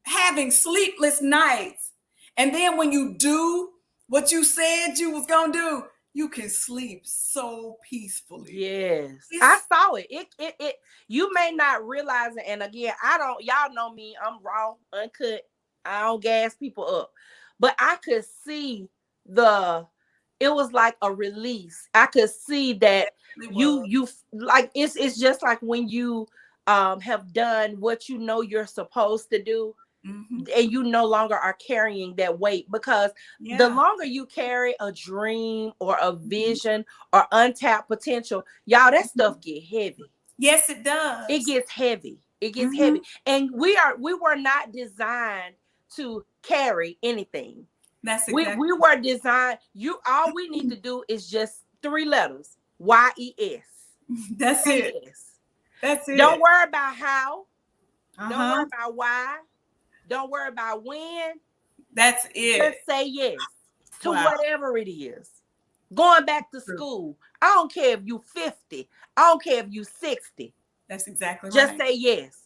having sleepless nights. And then when you do what you said you was gonna do, you can sleep so peacefully. Yes. I saw it. It you may not realize it. And again, y'all know me, I'm raw, uncut. I don't gas people up. But I could see it was like a release. I could see that you like it's just like when you have done what you know you're supposed to do. Mm-hmm. And you no longer are carrying that weight, because the longer you carry a dream or a vision or untapped potential, y'all, that stuff get heavy. Yes, it does. It gets heavy. It gets heavy. And we were not designed to carry anything. That's exactly. We were designed. All we need to do is just 3 letters. YES. That's it. That's it. Don't worry about how. Don't worry about why. Don't worry about when. That's it. Just say yes to whatever it is. Going back to school. I don't care if you 50. I don't care if you 60. That's exactly right. Just say yes.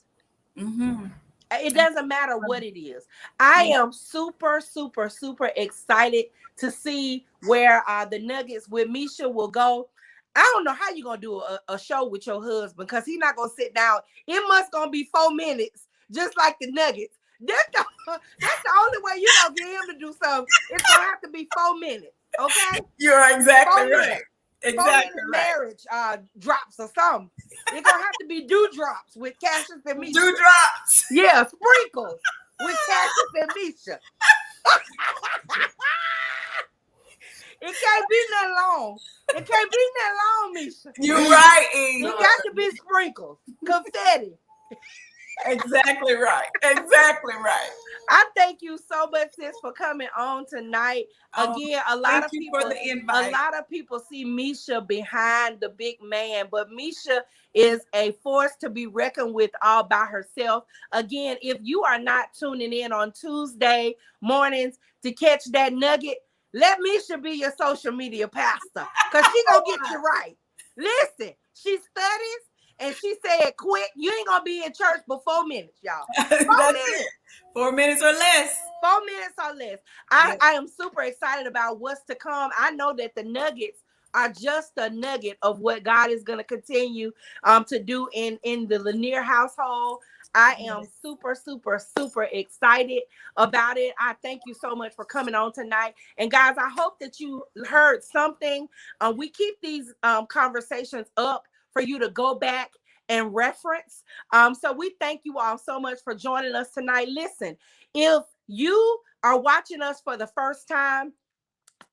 Mm-hmm. It doesn't matter what it is. I am super, super, super excited to see where the Nuggets with Mesha will go. I don't know how you're going to do a show with your husband, because he's not going to sit down. It must going to be 4 minutes, just like the Nuggets. That's the only way you're going to get him to do something. It's going to have to be 4 minutes, okay? You're exactly right. Exactly right. Marriage drops or something. It's going to have to be dewdrops with Cassius and Mesha. Dewdrops. Yeah, sprinkles with Cassius and Mesha. It can't be that long. It can't be that long, Mesha. You're right, It got to be sprinkles, confetti. Exactly right. Exactly right. I thank you so much, sis, for coming on tonight. Again, a lot of people see Mesha behind the big man, but Mesha is a force to be reckoned with all by herself. Again, if you are not tuning in on Tuesday mornings to catch that nugget, let Mesha be your social media pastor, because she's going to get you right. Listen, she studies. And she said, quick, you ain't going to be in church for 4 minutes, y'all. 4 minutes. 4 minutes or less. 4 minutes or less. I am super excited about what's to come. I know that the Nuggets are just a nugget of what God is going to continue to do in the Lanier household. I am super, super, super excited about it. I thank you so much for coming on tonight. And guys, I hope that you heard something. We keep these conversations up for you to go back and reference. So we thank you all so much for joining us tonight. Listen, if you are watching us for the first time,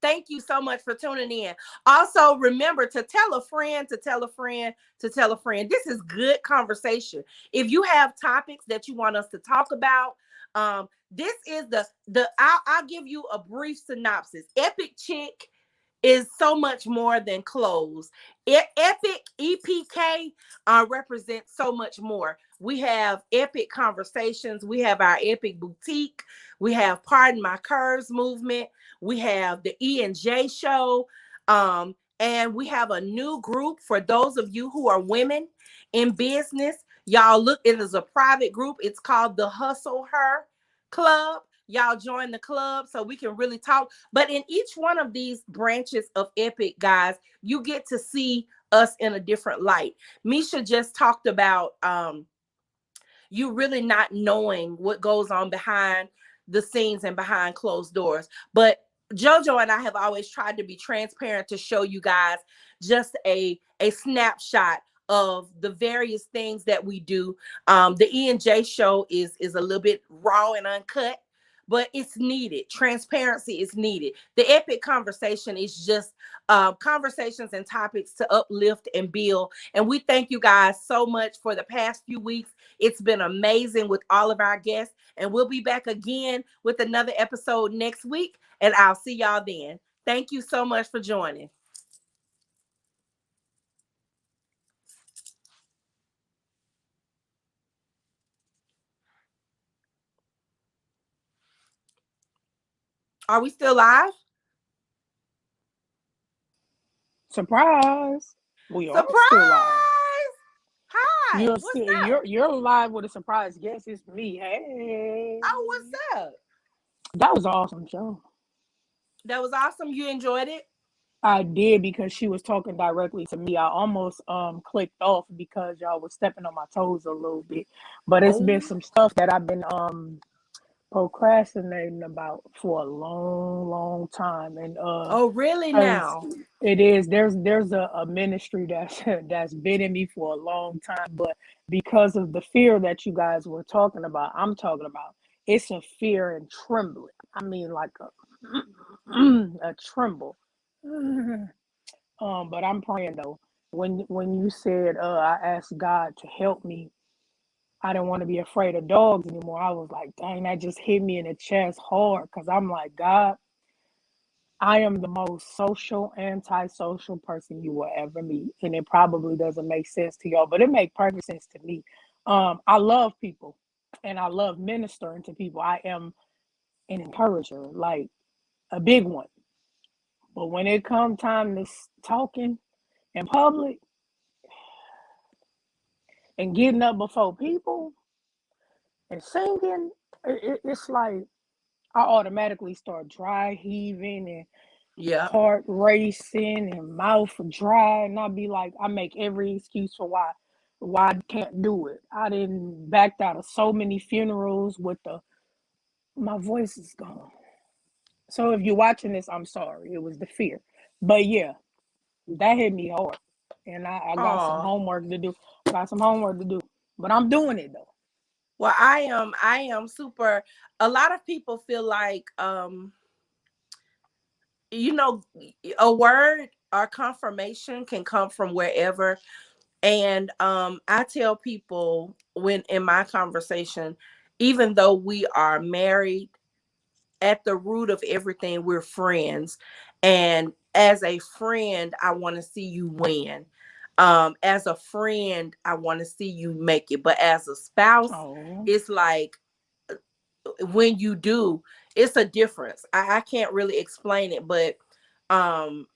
thank you so much for tuning in. Also, remember to tell a friend, to tell a friend, to tell a friend. This is good conversation. If you have topics that you want us to talk about, this is I'll give you a brief synopsis. Epic Chick is so much more than clothes. Epic EPK represents so much more. We have Epic Conversations. We have our Epic Boutique. We have Pardon My Curves movement. We have the E&J show. And we have a new group for those of you who are women in business. Y'all look, it is a private group. It's called the Hustle Her Club. Y'all join the club so we can really talk. But in each one of these branches of Epic, guys, you get to see us in a different light. Mesha just talked about you really not knowing what goes on behind the scenes and behind closed doors. But JoJo and I have always tried to be transparent to show you guys just a snapshot of the various things that we do. The E&J show is a little bit raw and uncut, but it's needed. Transparency is needed. The Epic Conversation is just conversations and topics to uplift and build. And we thank you guys so much for the past few weeks. It's been amazing with all of our guests. And we'll be back again with another episode next week. And I'll see y'all then. Thank you so much for joining. Are we still live? Surprise! We are Surprise! still live. Hi, what's up? You're live with a surprise guest. It's me. Hey, Oh, what's up? that was an awesome show. That was awesome. You enjoyed it? I did because she was talking directly to me. I almost clicked off because y'all was stepping on my toes a little bit. But it's been Oh, some stuff that I've been procrastinating about for a long time, and oh, really because now? it is there's a ministry that's that's been in me for a long time, but because of the fear that you guys were talking about, I'm talking about, it's a fear and trembling. I mean, like a tremble. But I'm praying though. When you said I asked God to help me, I didn't want to be afraid of dogs anymore. I was like, dang, that just hit me in the chest hard because I'm like, God, I am the most social, antisocial person you will ever meet. And it probably doesn't make sense to y'all, but it makes perfect sense to me. I love people and I love ministering to people. I am an encourager, like a big one. But when it comes time to talking in public and getting up before people and singing, it's like I automatically start dry heaving and Yep. heart racing and mouth dry, and I be like, I make every excuse for why I can't do it. I didn't backed out of so many funerals with the my voice is gone. So if you're watching this, I'm sorry. It was the fear. But yeah, that hit me hard. And I got some Oh, homework to do. Got some homework to do. But I'm doing it though. well, I am super. A lot of people feel like, you know, a word or confirmation can come from wherever. And I tell people when in my conversation, even though we are married, at the root of everything, we're friends. And as a friend, I want to see you win. As a friend, I want to see you make it. But as a spouse, Oh. it's like when you do, it's a difference. I can't really explain it, but um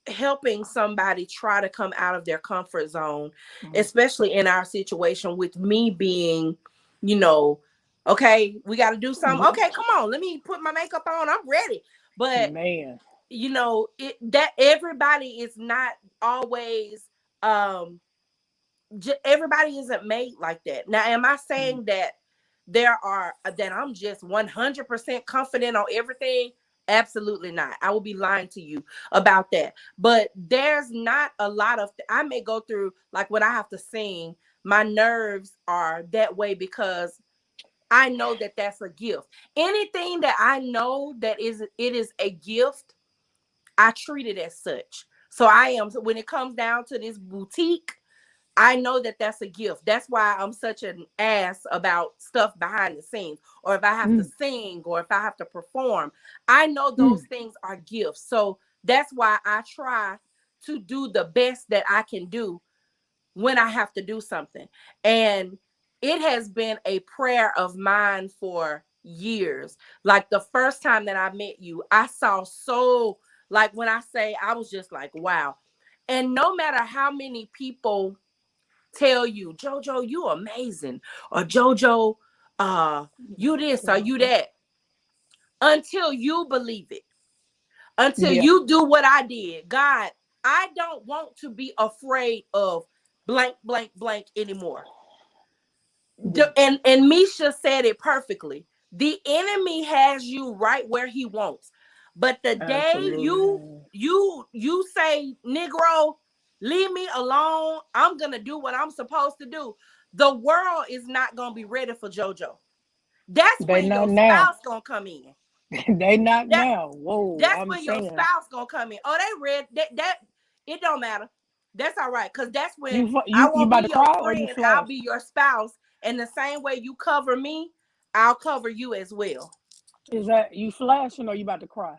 helping somebody try to come out of their comfort zone, Mm. especially in our situation with me being, you know, okay, we got to do something. Okay, come on, let me put my makeup on. I'm ready. But Man. it that everybody is not always um everybody isn't made like that. Now, am I Mm. saying that that I'm just 100% confident on everything? Absolutely not. I will be lying to you about that. But there's not a lot of I may go through, like when I have to sing, my nerves are that way because I know that that's a gift. Anything that I know that it is a gift, I treat it as such. So I am, so when it comes down to this boutique, I know that that's a gift. That's why I'm such an ass about stuff behind the scenes, or if I have to Mm. sing, or if I have to perform. I know those Mm. things are gifts. So that's why I try to do the best that I can do when I have to do something. And it has been a prayer of mine for years. Like the first time that I met you, I saw so, like when I say, I was just like, wow. And no matter how many people tell you, JoJo, you amazing, or JoJo, you this or you that, until you believe it, until Yeah. you do what I did. God, I don't want to be afraid of blank, blank, blank anymore. Yeah. And Mesha said it perfectly. The enemy has you right where he wants. But the day Absolutely. you say, Negro, leave me alone. I'm gonna do what I'm supposed to do. The world is not gonna be ready for JoJo. That's They when not your now. spouse gonna come in. They not That now. Whoa, that's I'm when your saying spouse gonna come in. Oh, they read that it don't matter. That's all right. Cause that's when I you won't about be to your cry or you friend. I'll be flashing? your spouse. And the same way you cover me, I'll cover you as well. Is that you flashing or you about to cry?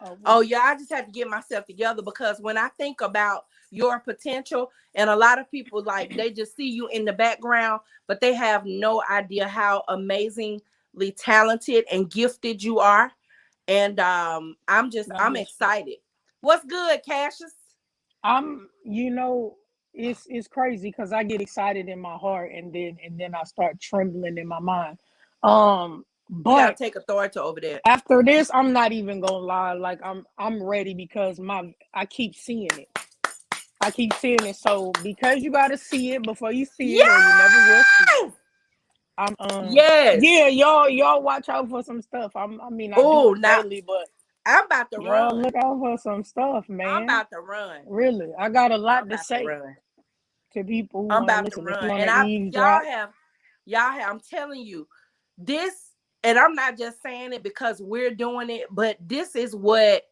Oh, Oh yeah, I just have to get myself together because when I think about your potential, and a lot of people like they just see you in the background, but they have no idea how amazingly talented and gifted you are. And God I'm bless you. excited. What's good, Cassius? You know, it's crazy because I get excited in my heart and then I start trembling in my mind. You gotta But take authority over that. after this, I'm not even gonna lie. Like I'm ready because I keep seeing it. I keep seeing it. So because you gotta see it before you see it, or you never will see it. Yes! I'm Yes. yeah, y'all watch out for some stuff. I mean I do Oh, it now daily, but I'm about to y'all run. look out for some stuff, I'm man. about to run. Really, I got a I'm lot to about to say run. to people who I'm want to about to listen. If you run. want to And I eavesdrop, I'm telling you, this, and I'm not just saying it because we're doing it, but this is what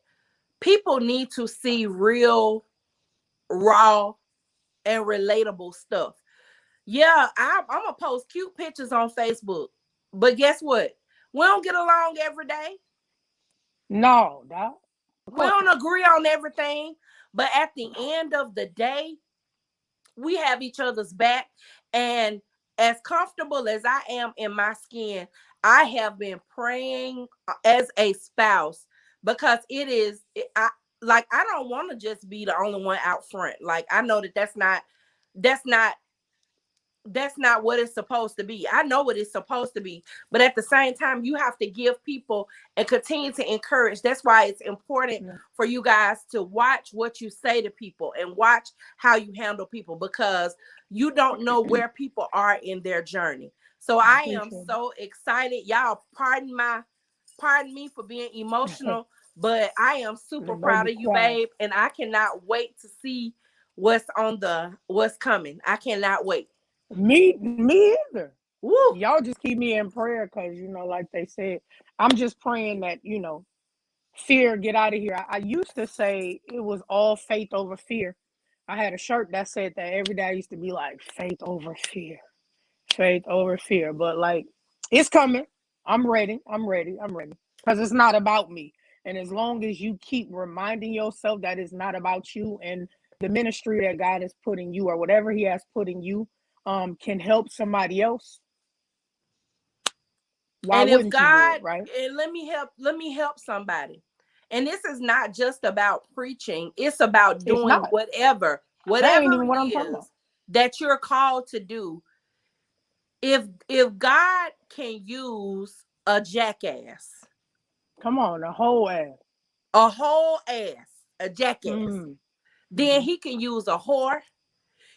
people need to see: real, raw, and relatable stuff. Yeah, I'm gonna post cute pictures on Facebook, but guess what? We don't get along every day. no, dog. Of We course don't not. agree on everything, but at the end of the day, we have each other's back. And as comfortable as I am in my skin, I have been praying as a spouse because I don't want to just be the only one out front. Like, I know that that's not that's not what it's supposed to be. I know what it's supposed to be, but at the same time, you have to give people and continue to encourage. That's why it's important Yeah, for you guys to watch what you say to people and watch how you handle people, because you don't know where people are in their journey. So I I am appreciate so excited. Y'all pardon me for being it. emotional, but I am The super proud baby of you, quiet. babe, and I cannot wait to see what's coming. I cannot wait. Me either. Woo! Y'all just keep me in prayer because like they said, I'm just praying that fear get out of here. I used to say it was all faith over fear. I had a shirt that said that every day. I used to be like faith over fear, faith over fear. But like, it's coming. I'm ready. I'm ready. I'm ready. Because it's not about me. And as long as you keep reminding yourself that it's not about you, and the ministry that God is putting you, or whatever He has put in you, can help somebody else, why And if wouldn't you do it, God, right? and let me help somebody. And this is not just about preaching, it's about It's doing not. whatever, That ain't whatever even it what I'm talking about. is that you're called to do. If God can use a jackass, Come on, the whole ass. a whole ass, a jackass, Mm. then Mm-hmm. he can use a whore.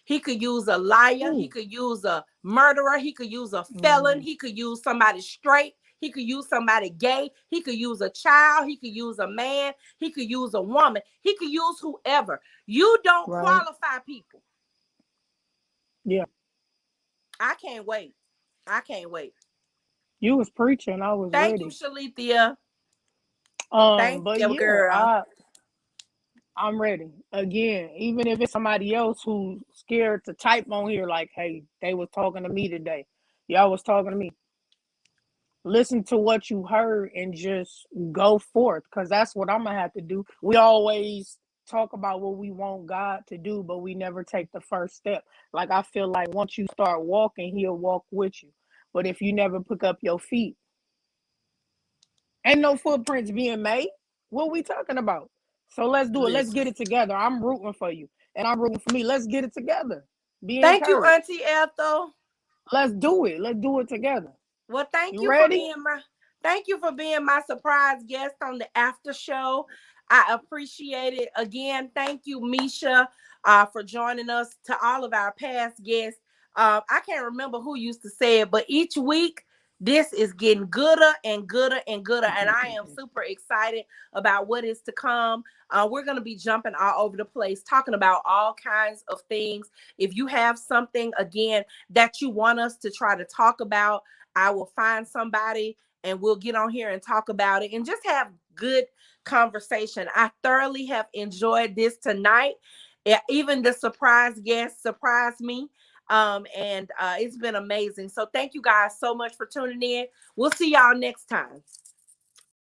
He could use a liar. He Ooh. could use a murderer. He could use a felon. Mm. He could use somebody straight. He could use somebody gay. He could use a child. He could use a man. He could use a woman. He could use whoever. You don't Right. qualify people. Yeah. I can't wait. I can't wait. You was preaching. I was Thank you, ready. Shalithia. Thank But you, yeah, girl. I'm ready. Again, even if it's somebody else who's scared to type on here, like, hey, they was talking to me today. Y'all was talking to me. Listen to what you heard and just go forth, because that's what I'm gonna have to do. We always talk about what we want God to do, but we never take the first step. Like, I feel like once you start walking, He'll walk with you. But if you never pick up your feet, ain't no footprints being made. What we talking about? So let's do it. Let's Listen. get it together. I'm rooting for you, and I'm rooting for me. Let's get it together. Be Thank you, encouraged. Auntie Ethel. Let's do it. Let's do it together. Well, You ready? thank you for being my surprise guest on the after show. I appreciate it. Again, thank you, Mesha, for joining us. To all of our past guests. I can't remember who used to say it, but each week this is getting gooder and gooder and gooder. And I am super excited about what is to come. We're going to be jumping all over the place, talking about all kinds of things. If you have something, again, that you want us to try to talk about, I will find somebody and we'll get on here and talk about it and just have good conversation. I thoroughly have enjoyed this tonight. Even the surprise guest surprised me. And it's been amazing. So thank you guys so much for tuning in. We'll see y'all next time.